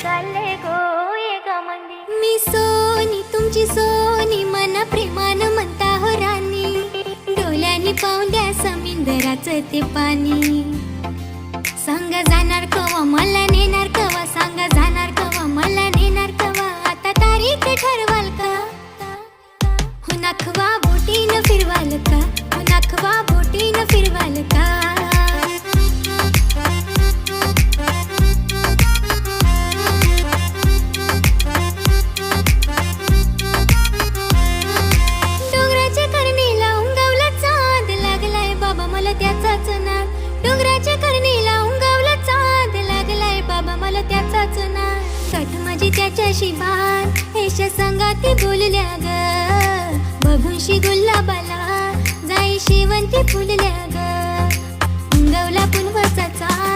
चालले गो एका मंदी. मी सोनी तुमची सोनी मना प्रेमान म्हणता हो राणी. डोळ्यांनी पाहून द्या समुद्राचं ते पाणी. सांग जाणार कवा मला नेणार कवा. सांग जाणार कवा मला नेणार कवा. आता तारीख ठरवाल का. हो नाखवा बोटीनं फिरवाल का. हो नाखवा बोटीनं फिरवाल का. त्याचाच नाद. डोंगराच्या करणीला उंगावला चांद. लागलाय बाबा मला त्याचाच नाद. कठ माझी त्याच्याशी बात. हेशा संगाती बोलल्या ग. बघूनशी गुलाबाला जाई शेवंती फुलल्या ग. उंगवला पुनवाचा चांद.